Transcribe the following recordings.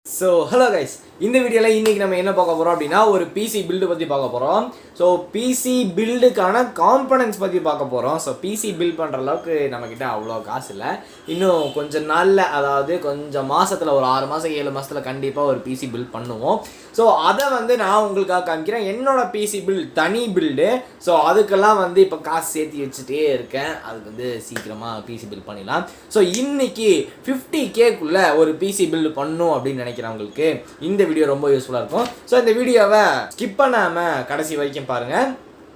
So, hello guys. இந்த வீடியோல இன்னைக்கு நம்ம என்ன பார்க்க போறோம் அப்படினா ஒரு PC build பத்தி பார்க்க போறோம். So, PC buildக்கான காம்போனன்ட்ஸ் பத்தி பார்க்க போறோம். So, PC build பண்ற அளவுக்கு நம்மகிட்ட அவ்வளோ காசு இல்ல. இன்னும் கொஞ்ச நாள்ல அதாவது கொஞ்சம் மாசத்துல ஒரு 6 மாசம் 7 மாசத்துல கண்டிப்பா ஒரு PC build பண்ணுவோம். So, அத வந்து நான் உங்களுக்காக காமிக்கிறேன். என்னோட PC build தனி build. So, அதுக்கெல்லாம் வந்து இப்ப காசு சேர்த்து வச்சிட்டே இருக்கேன். அதுக்கு வந்து சீக்கிரமா PC build பண்ணிடலாம். So, இன்னைக்கு 50k குள்ள ஒரு PC build பண்ணனும் அப்படி நினைக்கிறவங்களுக்கு இந்த வீடியோ ரொம்ப யூஸ்ஃபுல்லா இருக்கும். சோ இந்த வீடியோவை ஸ்கிப் பண்ணாம கடைசி வரைக்கும் பாருங்க.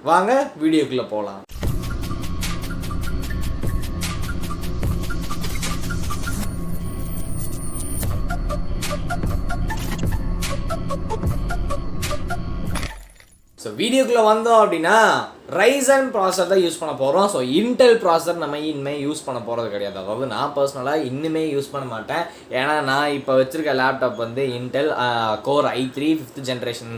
வாங்க வீடியோக்குள்ள போலாம். ஸோ வீடியோக்குள்ளே வந்தோம் அப்படின்னா RYZEN ப்ராசஸர் தான் யூஸ் பண்ண போகிறோம். ஸோ இன்டெல் ப்ராசஸர் நம்ம இனிமேல் யூஸ் பண்ண போகிறது கிடையாது. அதாவது நான் பர்சனலாக இன்னுமே யூஸ் பண்ண மாட்டேன். ஏன்னா நான் இப்போ வச்சுருக்க லேப்டாப் வந்து Intel core i3 5th generation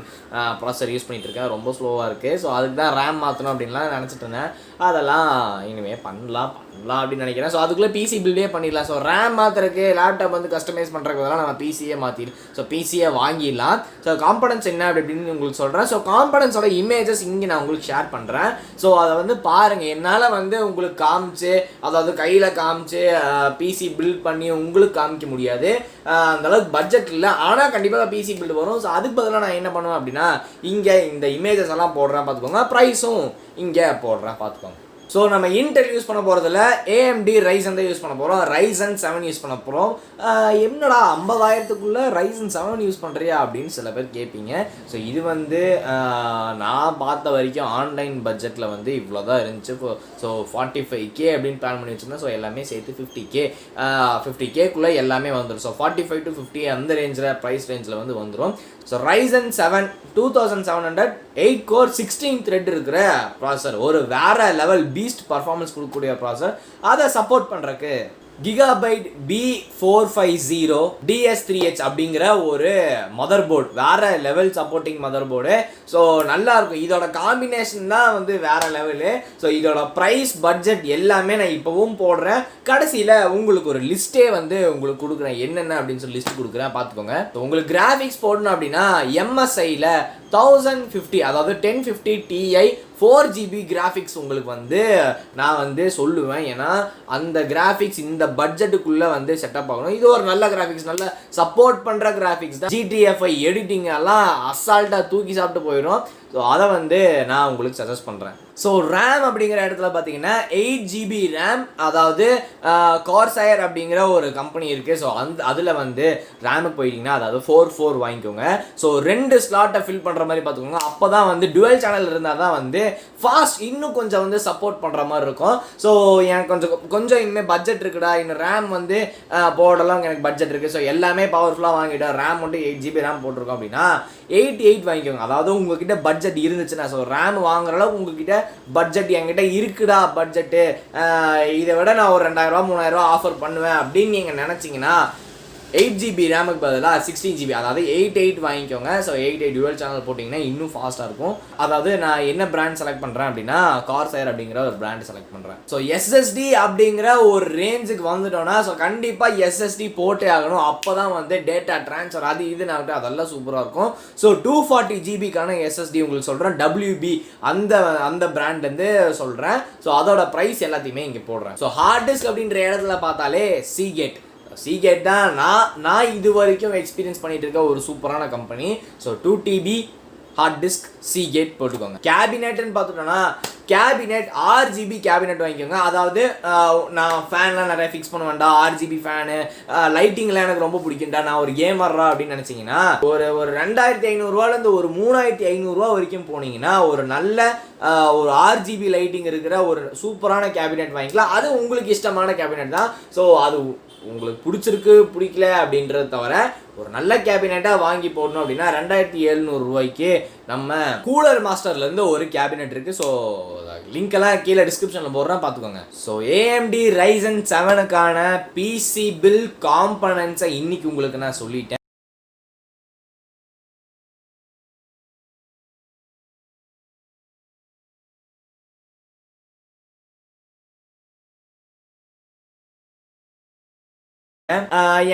processor use பண்ணிகிட்டு இருக்கேன். ரொம்ப ஸ்லோவாக இருக்குது. ஸோ அதுக்கு தான் ரேம் மாற்றணும் அப்படின்லாம் நினச்சிட்டு இருந்தேன். அதெல்லாம் இனிமேல் பண்ணலாம் அப்படின்னு நினைக்கிறேன். ஸோ அதுக்குள்ளே பிசி பில்டே பண்ணிடலாம். ஸோ ரேம் மாற்றுறதுக்கு லேப்டாப் வந்து கஸ்டமைஸ் பண்ணுறதுக்கு பதிலாக நம்ம பிசியே மாற்றிடலாம். ஸோ பிசியை வாங்கிடலாம். ஸோ காம்பனன்ட்ஸ் என்ன அப்படின்னு உங்களுக்கு சொல்கிறேன். ஸோ காம்பனன்ட்ஸோட இமேஜஸ் இங்கே நான் உங்களுக்கு ஷேர் பண்ணுறேன். ஸோ அதை வந்து பாருங்கள். என்னால் வந்து உங்களுக்கு காமிச்சு அதாவது கையில் காமிச்சு பிசி பில்ட் பண்ணி உங்களுக்கு காமிக்க முடியாது. அந்தளவுக்கு பட்ஜெட் இல்லை. ஆனால் கண்டிப்பாக பிசி பில்டு வரும். ஸோ அதுக்கு பதிலாக நான் என்ன பண்ணுவேன் அப்படின்னா இங்கே இந்த இமேஜஸ் எல்லாம் போடுறேன் பார்த்துக்கோங்க. ப்ரைஸும் இங்கே போடுறேன் பார்த்துக்கோங்க. ஸோ நம்ம இன்டெல் யூஸ் பண்ண போகிறதுல AMD RYZEN தான் யூஸ் பண்ண போகிறோம். RYZEN 7 யூஸ் பண்ண போகிறோம். என்னடா 50,000க்குள்ளே RYZEN 7 யூஸ் பண்ணுறியா அப்படின்னு சில பேர் கேட்பீங்க. ஸோ இது வந்து நான் பார்த்த வரைக்கும் ஆன்லைன் பட்ஜெட்டில் வந்து இவ்வளோ தான் இருந்துச்சு. ஸோ 45k அப்படின்னு பிளான் பண்ணி வச்சுருந்தேன். ஸோ எல்லாமே சேர்த்து 50kக்குள்ளே எல்லாமே வந்துடும். ஸோ 45 to 50 அந்த ரேஞ்சில் ப்ரைஸ் ரேஞ்சில் வந்து வந்துடும். ஸோ RYZEN 7 2700 8 core 16 thread இருக்கிற ப்ராசஸர். ஒரு வேற லெவல் பீஸ்ட் பர்ஃபார்மன்ஸ் கொடுக்கக்கூடிய ப்ராசஸர். அதை சப்போர்ட் பண்ணுறக்கு Gigabyte B450 DS3H அப்படிங்கிற ஒரு மதர் போர்டு. வேற level supporting mother board. So நல்லா இருக்கும். இதோட காம்பினேஷன் தான் வந்து வேற லெவலு. ஸோ இதோட ப்ரைஸ் பட்ஜெட் எல்லாமே நான் இப்போவும் போடுறேன். கடைசியில் உங்களுக்கு ஒரு லிஸ்ட்டே வந்து உங்களுக்கு கொடுக்குறேன். என்னென்ன அப்படின்னு சொல்லி லிஸ்ட் கொடுக்குறேன் பார்த்துக்கோங்க. ஸோ உங்களுக்கு கிராஃபிக்ஸ் போடணும் அப்படின்னா MSIயில் 1050 அதாவது 1050 Ti 4GB கிராஃபிக்ஸ் உங்களுக்கு வந்து நான் வந்து சொல்லுவேன். ஏன்னா அந்த கிராஃபிக்ஸ் இந்த பட்ஜெட்டுக்குள்ளே வந்து செட்டப் ஆகணும். இது ஒரு நல்ல கிராஃபிக்ஸ், நல்ல சப்போர்ட் பண்ணுற கிராஃபிக்ஸ் தான். GTFI எடிட்டிங் எல்லாம் அசால்ட்டாக தூக்கி சாப்பிட்டு போயிடும். ஸோ அதை வந்து நான் உங்களுக்கு சஜஸ்ட் பண்ணுறேன். ஸோ ரேம் அப்படிங்கிற இடத்துல பார்த்தீங்கன்னா 8GB ரேம், அதாவது கார்சையர் அப்படிங்கிற ஒரு கம்பெனி இருக்குது. ஸோ அதில் வந்து ரேமுக்கு போயிட்டீங்கன்னா அதாவது 4 வாங்கிக்கோங்க. ஸோ 2 ஸ்லாட்டை ஃபில் பண்ணுற மாதிரி பார்த்துக்கோங்க. அப்போ தான் வந்து டுவெல் சேனல் இருந்தால் தான் வந்து ஃபாஸ்ட் இன்னும் கொஞ்சம் வந்து சப்போர்ட் பண்ணுற மாதிரி இருக்கும். ஸோ எனக்கு கொஞ்சம் இனிமேல் பட்ஜெட் இருக்குடா, இன்னும் ரேம் வந்து போடலாம் எனக்கு பட்ஜெட் இருக்குது. ஸோ எல்லாமே பவர்ஃபுல்லாக வாங்கிட்டோம். ரேம் மட்டும் 8GB ரேம் போட்டிருக்கோம் அப்படின்னா 8 வாங்கிக்கோங்க. அதாவது உங்ககிட்ட பட்ஜெட் இருந்துச்சுன்னா, ஸோ ரேம் வாங்குற அளவுக்கு உங்ககிட்ட பட்ஜெட் என்கிட்ட இருக்குடா பட்ஜெட்டு, இதை விட நான் ஒரு 2000 3000 ஆஃபர் பண்ணுவேன் அப்படின்னு நீங்கள் நினச்சிங்கன்னா 8GB ரேமுக்கு பதிலாக 16GB அதாவது 8 வாங்கிக்கோங்க. ஸோ 8 டுவெல் சேனல் போட்டிங்கன்னா இன்னும் ஃபாஸ்ட்டாக இருக்கும். அதாவது நான் என்ன பிராண்ட் செலக்ட் பண்ணுறேன் அப்படின்னா கார்சையர் அப்படிங்கிற ஒரு பிராண்ட் செலக்ட் பண்ணுறேன். ஸோ SSD அப்படிங்கிற ஒரு ரேஞ்சுக்கு வந்துட்டோன்னா ஸோ கண்டிப்பாக SSD போட்டே ஆகணும். அப்போ தான் வந்து டேட்டா ட்ரான்ஸ்ஃபர் அது இதுன்னு ஆகட்டும் அதெல்லாம் சூப்பராக இருக்கும். ஸோ 240GBக்கான SSD உங்களுக்கு சொல்கிறேன். WB அந்த பிராண்ட் வந்து சொல்கிறேன். ஸோ அதோட ப்ரைஸ் எல்லாத்தையுமே இங்கே போடுறேன். ஸோ ஹார்ட் டிஸ்க் அப்படின்ற இடத்துல பார்த்தாலே Seagate தான் நான் இது வரைக்கும் எக்ஸ்பீரியன்ஸ் பண்ணிட்டு இருக்க ஒரு சூப்பரான company. So 2TB hard disk Seagate போட்டுக்கோங்க. கேபினெட்னு பார்த்துட்டோன்னா கேபினெட் RGB கேபினெட் வாங்கிக்கோங்க. அதாவது நான் ஃபேன்லாம் நிறைய ஃபிக்ஸ் பண்ண வேண்டாம். RGB ஃபேனு லைட்டிங்லாம் எனக்கு ரொம்ப பிடிக்கும்டா, நான் ஒரு கேமர்ரா அப்படின்னு நினச்சிங்கன்னா ஒரு 2500 ஒரு 3500 வரைக்கும் போனீங்கன்னா ஒரு நல்ல ஒரு RGB லைட்டிங் இருக்கிற ஒரு சூப்பரான கேபினெட் வாங்கிக்கலாம். அது உங்களுக்கு இஷ்டமான கேபினெட் தான். ஸோ அது உங்களுக்கு பிடிச்சிருக்கு பிடிக்கல அப்படின்றத தவிர ஒரு நல்ல கேபினெட்டாக வாங்கி போடணும் அப்படின்னா 2700 நம்ம கூலர் மாஸ்டர்லேருந்து ஒரு கேபினெட் இருக்குது. ஸோ லிங்க்கெல்லாம் கீழே டிஸ்கிரிப்ஷனில் போடுறேன் பார்த்துக்கோங்க. ஸோ AMD RYZEN 7க்கான PC பில் காம்பனன்ட்ஸை இன்னைக்கு உங்களுக்கு நான் சொல்லிட்டேன்.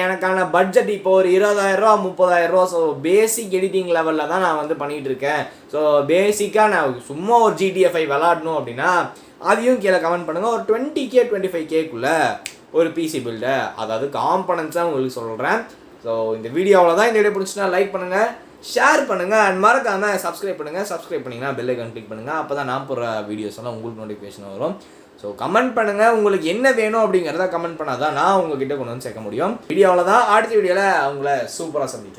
எனக்கான பட்ஜெட் இப்போ ஒரு 20,000 30,000. ஸோ பேசிக் எடிட்டிங் லெவலில் தான் நான் வந்து பண்ணிகிட்டு இருக்கேன். ஸோ பேசிக்காக நான் சும்மா ஒரு GTA 5 விளாடணும் அப்படின்னா அதையும் கீழே கமெண்ட் பண்ணுங்கள். ஒரு 20K 25Kக்குள்ளே ஒரு பிசி பில்டு, அதாவது காம்பனன்ஸாக உங்களுக்கு சொல்கிறேன். ஸோ இந்த வீடியோவில் தான். இந்த வீடியோ பிடிச்சினா லைக் பண்ணுங்கள், ஷேர் பண்ணுங்கள், அண்ட் மறக்காமல் சப்ஸ்கிரைப் பண்ணுங்கள். சப்ஸ்கிரைப் பண்ணிங்கன்னா பெல் ஐக்கான் கிளிக் பண்ணுங்கள். அப்போ தான் நான் போடுற வீடியோஸ் எல்லாம் உங்களுக்கு நோட்டிஃபிகேஷன் வரும். ஸோ கமெண்ட் பண்ணுங்கள், உங்களுக்கு என்ன வேணும் அப்படிங்கிறத கமெண்ட் பண்ணால் தான் நான் உங்ககிட்ட கொண்டு வந்து சேர்க்க முடியும். வீடியோவில் தான். அடுத்த வீடியோவில் உங்களை சூப்பராக சந்திக்கிறேன்.